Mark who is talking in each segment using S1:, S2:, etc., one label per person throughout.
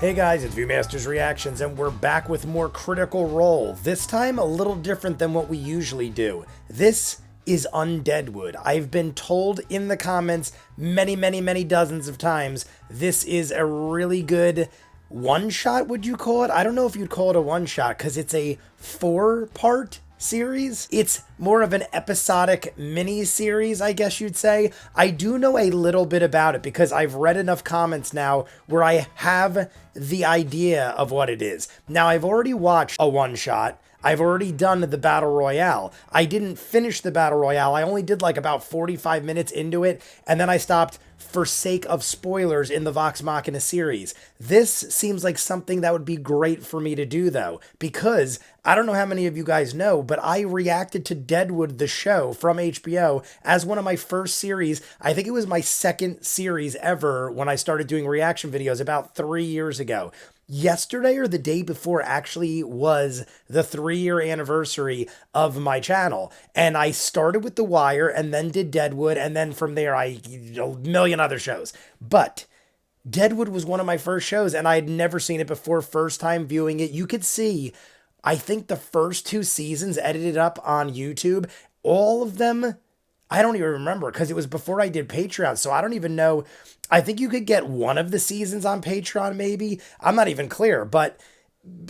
S1: Hey guys, it's ViewMasters Reactions, and we're back with more Critical Role. This time, a little different than what we usually do. This is Undeadwood. I've been told in the comments many dozens of times, this is a really good one-shot, would you call it? I don't know if you'd call it a one-shot, because it's a 4-part series. It's more of an episodic mini-series, I guess you'd say. I do know a little bit about it because I've read enough comments now where I have the idea of what it is. Now, I've already watched a one-shot. I've already done the Battle Royale. I didn't finish the Battle Royale. I only did like about 45 minutes into it, and then I stopped for sake of spoilers in the Vox Machina series. This seems like something that would be great for me to do, though, because I don't know how many of you guys know, but I reacted to Deadwood, the show from HBO, as one of my first series. I think it was my second series ever when I started doing reaction videos about 3 years ago. Yesterday or the day before actually was the 3-year anniversary of my channel. And I started with The Wire and then did Deadwood. And then from there, a million other shows. But Deadwood was one of my first shows and I had never seen it before. First time viewing it. You could see, I think the first 2 seasons edited up on YouTube, all of them, I don't even remember because it was before I did Patreon. So I don't even know. I think you could get one of the seasons on Patreon, maybe. I'm not even clear, but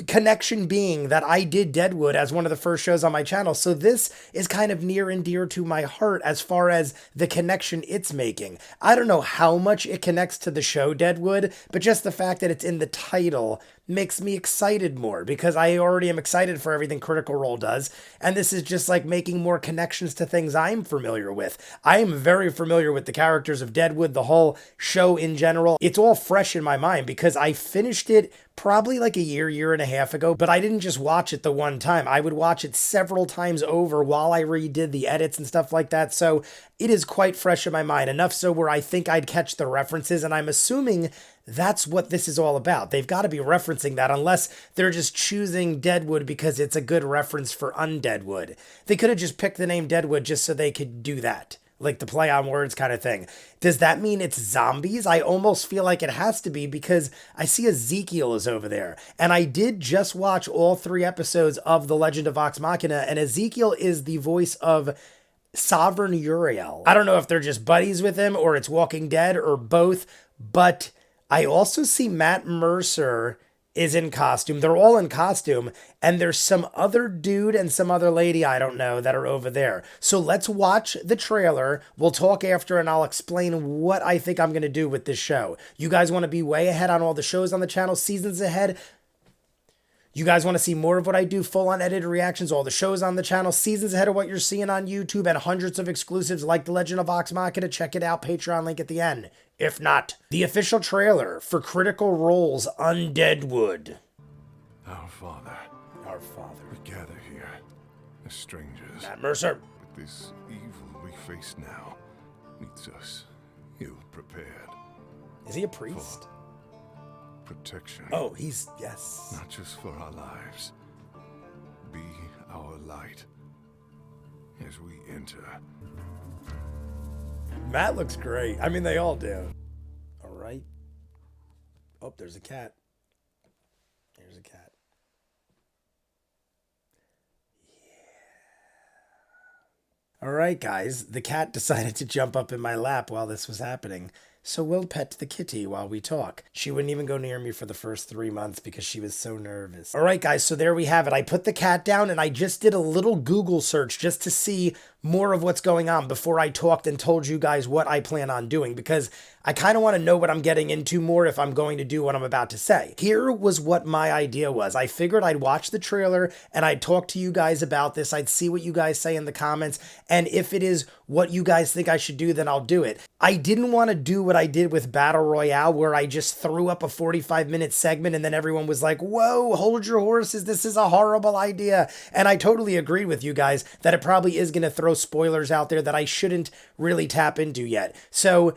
S1: connection being that I did Deadwood as one of the first shows on my channel. So this is kind of near and dear to my heart as far as the connection it's making. I don't know how much it connects to the show Deadwood, but just the fact that it's in the title makes me excited more because I already am excited for everything Critical Role does. And this is just like making more connections to things I'm familiar with. I am very familiar with the characters of Deadwood, the whole show in general. It's all fresh in my mind because I finished it probably like a year and a half ago, but I didn't just watch it the one time. I would watch it several times over while I redid the edits and stuff like that. So it is quite fresh in my mind, enough so where I think I'd catch the references, and I'm assuming that's what this is all about. They've got to be referencing that unless they're just choosing Deadwood because it's a good reference for Undeadwood. They could have just picked the name Deadwood just so they could do that. Like the play on words kind of thing. Does that mean it's zombies? I almost feel like it has to be because I see Ezekiel is over there. And I did just watch all 3 episodes of The Legend of Vox Machina, and Ezekiel is the voice of Sovereign Uriel. I don't know if they're just buddies with him or it's Walking Dead or both, but I also see Matt Mercer is in costume. They're all in costume, and there's some other dude and some other lady I don't know that are over there. So let's watch the trailer. We'll talk after and I'll explain what I think I'm going to do with this show. You guys want to be way ahead on all the shows on the channel, seasons ahead? You guys want to see more of what I do, full on edited reactions, all the shows on the channel, seasons ahead of what you're seeing on YouTube, and hundreds of exclusives like The Legend of Vox Machina? Check it out, Patreon link at the end. If not, the official trailer for Critical Role's Undeadwood.
S2: Our Father, we gather here as strangers.
S1: Matt Mercer.
S2: But this evil we face now meets us ill-prepared.
S1: Is he a priest?
S2: Protection.
S1: Oh, he's, yes.
S2: Not just for our lives. Be our light as we enter.
S1: Matt looks great. I mean, they all do. All right. Oh, there's a cat. There's a cat. Yeah. All right, guys. The cat decided to jump up in my lap while this was happening. So we'll pet the kitty while we talk. She wouldn't even go near me for the first 3 months because she was so nervous. All right, guys, so there we have it. I put the cat down and I just did a little Google search just to see more of what's going on before I talked and told you guys what I plan on doing, because I kind of want to know what I'm getting into more if I'm going to do what I'm about to say. Here was what my idea was. I figured I'd watch the trailer and I'd talk to you guys about this. I'd see what you guys say in the comments. And if it is what you guys think I should do, then I'll do it. I didn't want to do what I did with Battle Royale, where I just threw up a 45-minute segment and then everyone was like, whoa, hold your horses. This is a horrible idea. And I totally agreed with you guys that it probably is going to throw spoilers out there that I shouldn't really tap into yet. So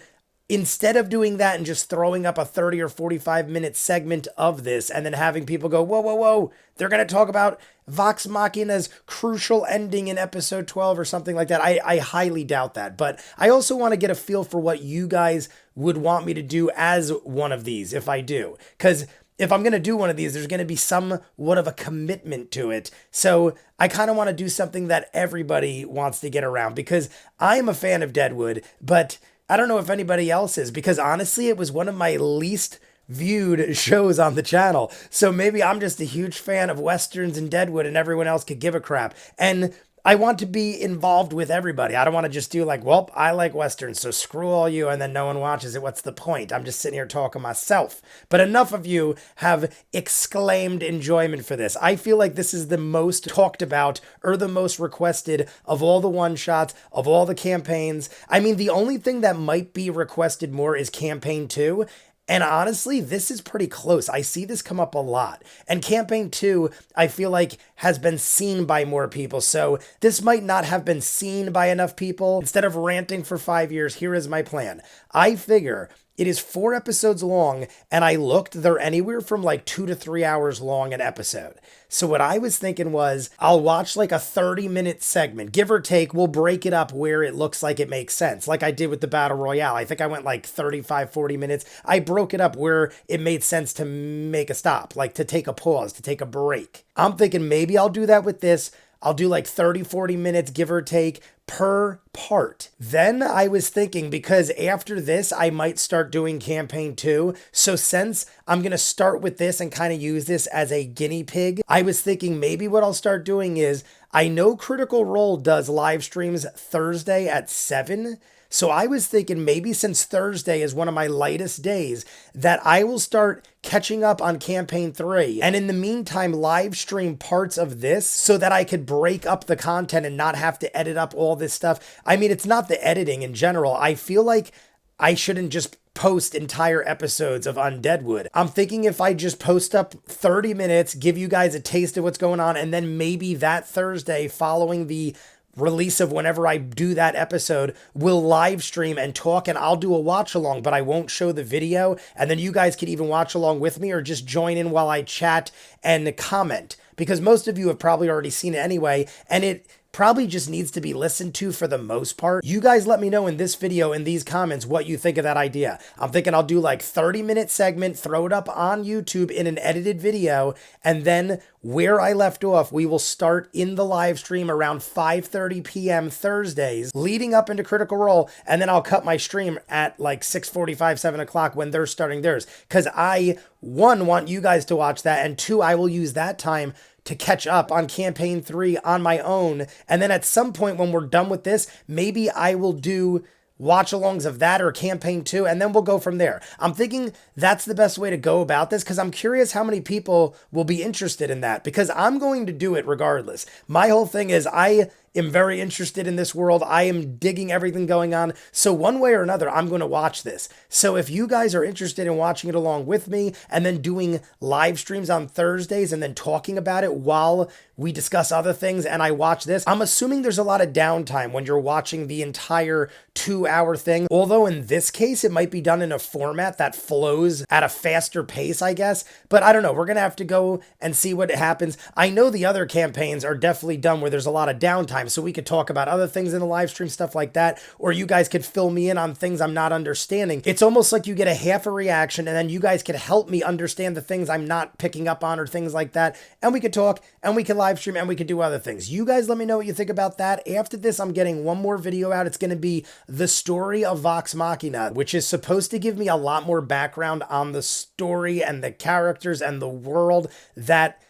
S1: instead of doing that and just throwing up a 30 or 45-minute segment of this and then having people go, whoa, they're going to talk about Vox Machina's crucial ending in episode 12 or something like that. I highly doubt that. But I also want to get a feel for what you guys would want me to do as one of these if I do. Because if I'm going to do one of these, there's going to be somewhat of a commitment to it. So I kind of want to do something that everybody wants to get around, because I'm a fan of Deadwood, but I don't know if anybody else is, because honestly, it was one of my least viewed shows on the channel. So maybe I'm just a huge fan of Westerns and Deadwood and everyone else could give a crap. And I want to be involved with everybody. I don't want to just do like, well, I like Westerns, so screw all you, and then no one watches it. What's the point? I'm just sitting here talking myself. But enough of you have exclaimed enjoyment for this. I feel like this is the most talked about or the most requested of all the one-shots, of all the campaigns. I mean, the only thing that might be requested more is Campaign 2. And honestly, this is pretty close. I see this come up a lot. And Campaign 2, I feel like, has been seen by more people. So this might not have been seen by enough people. Instead of ranting for 5 years, here is my plan. I figure it is 4 episodes long, and I looked, they're anywhere from like 2 to 3 hours long an episode. So what I was thinking was, I'll watch like a 30-minute segment, give or take. We'll break it up where it looks like it makes sense, like I did with the Battle Royale. I think I went like 35, 40 minutes. I broke it up where it made sense to make a stop, like to take a pause, to take a break. I'm thinking maybe I'll do that with this. I'll do like 30, 40 minutes, give or take, per part. Then I was thinking, because after this, I might start doing Campaign 2. So since I'm going to start with this and kind of use this as a guinea pig, I was thinking maybe what I'll start doing is, I know Critical Role does live streams Thursday at 7. So I was thinking maybe since Thursday is one of my lightest days, that I will start catching up on Campaign 3. And in the meantime, live stream parts of this so that I could break up the content and not have to edit up all this stuff. I mean, it's not the editing in general. I feel like I shouldn't just post entire episodes of Undeadwood. I'm thinking if I just post up 30 minutes, give you guys a taste of what's going on, and then maybe that Thursday following the release of whenever I do that episode, we'll live stream and talk, and I'll do a watch along, but I won't show the video. And then you guys could even watch along with me or just join in while I chat and comment, because most of you have probably already seen it anyway, and it probably just needs to be listened to for the most part. You guys let me know in this video, in these comments, what you think of that idea. I'm thinking I'll do like 30-minute segment, throw it up on YouTube in an edited video, and then where I left off, we will start in the live stream around 5:30 p.m. Thursdays, leading up into Critical Role, and then I'll cut my stream at like 6:45, 7 o'clock when they're starting theirs. Because I, 1, want you guys to watch that, and 2, I will use that time to catch up on Campaign 3 on my own. And then at some point when we're done with this, maybe I will do watch-alongs of that or Campaign 2, and then we'll go from there. I'm thinking that's the best way to go about this, because I'm curious how many people will be interested in that, because I'm going to do it regardless. My whole thing is I am very interested in this world. I am digging everything going on. So one way or another, I'm going to watch this. So if you guys are interested in watching it along with me and then doing live streams on Thursdays and then talking about it while we discuss other things and I watch this, I'm assuming there's a lot of downtime when you're watching the entire 2-hour thing. Although in this case, it might be done in a format that flows at a faster pace, I guess. But I don't know. We're going to have to go and see what happens. I know the other campaigns are definitely done where there's a lot of downtime, so we could talk about other things in the live stream, stuff like that, or you guys could fill me in on things I'm not understanding. It's almost like you get a half a reaction and then you guys could help me understand the things I'm not picking up on or things like that, and we could talk and we could live stream and we could do other things. You guys let me know what you think about that. After this, I'm getting one more video out. It's going to be the story of Vox Machina, which is supposed to give me a lot more background on the story and the characters and the world that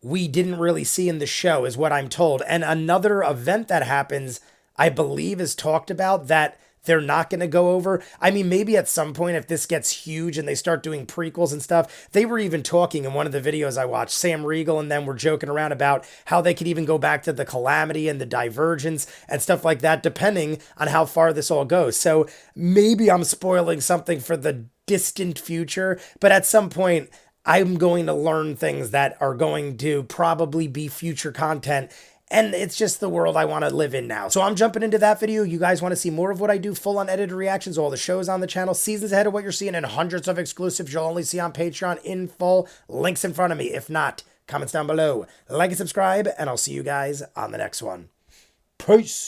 S1: we didn't really see in the show, is what I'm told. And another event that happens, I believe, is talked about that they're not going to go over. I mean, maybe at some point, if this gets huge and they start doing prequels and stuff, they were even talking in one of the videos I watched, Sam Riegel and them were joking around about how they could even go back to the Calamity and the Divergence and stuff like that, depending on how far this all goes. So maybe I'm spoiling something for the distant future, but at some point, I'm going to learn things that are going to probably be future content, and it's just the world I want to live in now. So I'm jumping into that video. You guys want to see more of what I do, full unedited reactions, all the shows on the channel, seasons ahead of what you're seeing, and hundreds of exclusives you'll only see on Patreon in full. Links in front of me. If not, comments down below. Like and subscribe, and I'll see you guys on the next one. Peace.